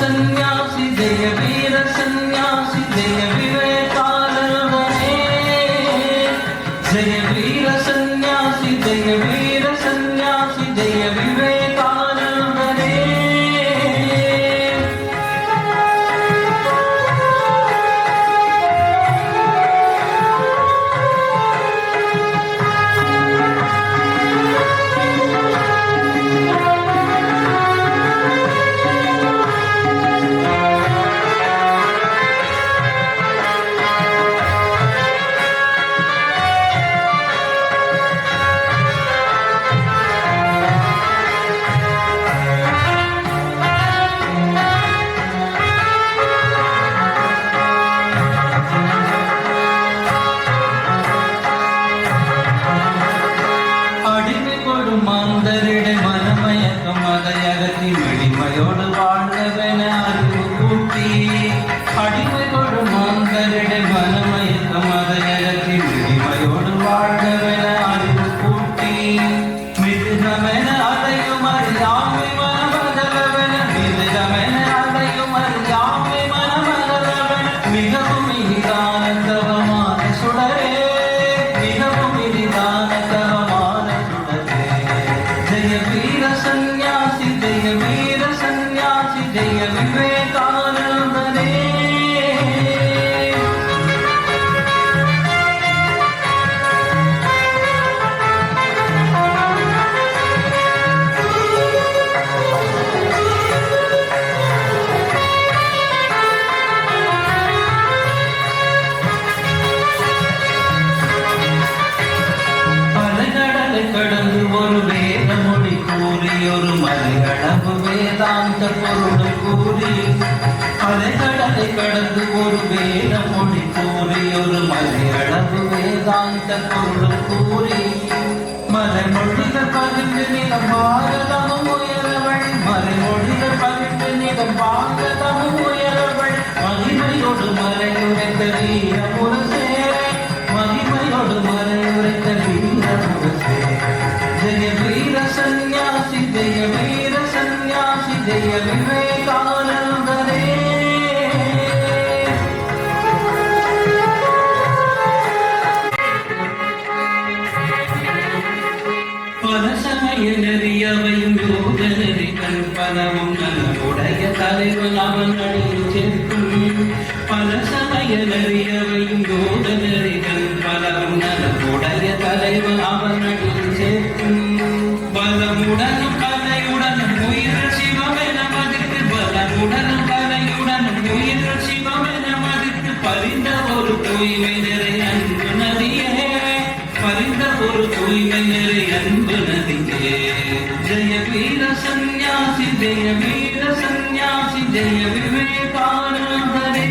सन्यासी जय वीर सन्यासी जय विवेकानंदने जय वीर सन्यासी जय वीर सन्यासी जय विवेकानंदने மாந்தரிடை மனமயக்கம் அதையகத்தி வெளிமையோடு வாழ்ந்தவன அறிவு கூட்டி அடிமை கொடு மாந்தரிடை மனமயக்கம் அதையகத்தி வெளிமையோடு வாழ்ந்தவன அறிவு கூட்டி மிருகமென அதையும் அறியாமை மனமகலவன மிருகமென அதையும் அறியாமை மனமகலவன மிகவும் இனிதான தவமான சுடரே மிகவும் இனிதான தவமான जय वीर सन्यासी जय विवेकानंदने கடந்து ஒரு வேத மொழி கூறி ஒரு மலையளவு வேதாந்த பொருள் கூறி அலைகடலை கடந்து ஒரு வேத மொழி கூறி ஒரு மலையளவு வேதாந்த பொருள் கூறி மலைமொழிகள் பகிர்ந்து நிலம் பாரதமும் உயரவள் மலைமொழிகள் பகிர்ந்து நிலம் பாரதமும் உயரவள் மகிமையோடு மறையுரைத்த வீரமுரசே மகிமையோடு மறையுரைத்த வீரமுரசே जय वीर सन्यासी जय विवेकानंदने பல சமயநெறியவையும் யோகநெறிகள் பலவும் நல்லுடைய தலைவன் அவன் அடியில் சேர்க்கும் பல சமயநெறியவையும் யோகநெறிகள் பலவும் நல்லுடைய தலைவன் அவன் அடியில் சேர்க்கும் பலமுடனும் கலையுடனும் உயிர் சிவமென மதித்து பலமுடனும் கலையுடனும் உயிர் சிவமென மதித்து பரிந்த ஒரு தூய்மை நிறை அன்பு நதியே பரிந்த ஒரு தூய்மை நிறை அன்பு நதியே ஜெய வீர சந்நியாசி ஜெய வீர சந்நியாசி ஜெய விவேகானந்தரே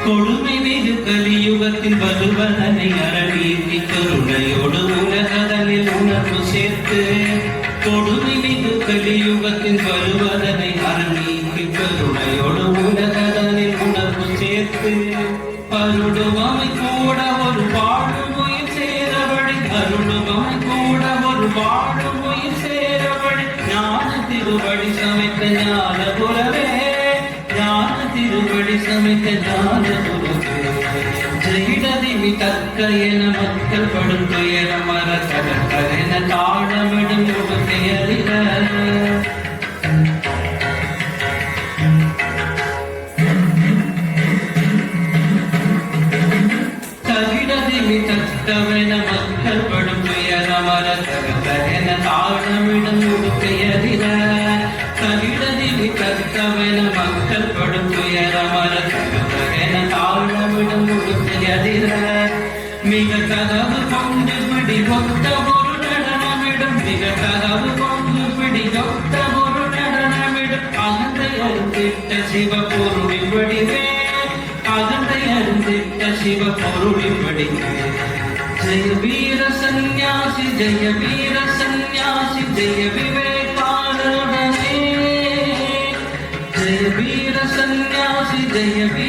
கொடுமை மிகு கலியுகத்தின் வலுவதனை அரணீதி கருணையோடு உலகதனில் உணர்வு சேர்த்து கொடுமை மிகு கலியுகத்தின் வலுவதனை அரணீதி கருணையோடு உலகதனில் உணர்வு சேர்த்து அருடுவாமை கூட ஒரு பாடும் உயிர் சேரவழி அருடுவாமை கூட ஒரு பாடும் உயிர் சேரவழி ஞான திருவடி சமைத்த ஞான புறவே ஞான திருவடி சமைத்த ஞான புறவே ஜெயிடதிமி தக்க என மக்கள் படும் துயர மர தகன தாழமிடும் முகத்தை அறிக தகிடதிமி தக்கவென மக்கள் படும் துயர மர தகன தாழமிடும் முகத்தை அறிக தகிடதிமி தக்கவென மக்கள் படும் துயர மர தகன தாழமிடும் முகத்தை அறிக நிகழ்கதவு கொண்டு பிடி ஒத்த ஒரு நடனமிடும் நிகழ்கதவு கொண்டு பிடி ஒத்த ஒரு நடனமிடும் அகந்தை அருந்திட்ட சிவ பொருளின் வடிவே அகந்தை அருந்திட்ட சிவ பொருளின் வடிவே ஜெய வீர சந்நியாசி ஜெய வீர சந்நியாசி ஜெய விவேகானந்தனே ஜெய வீர சந்நியாசி ஜெய வீர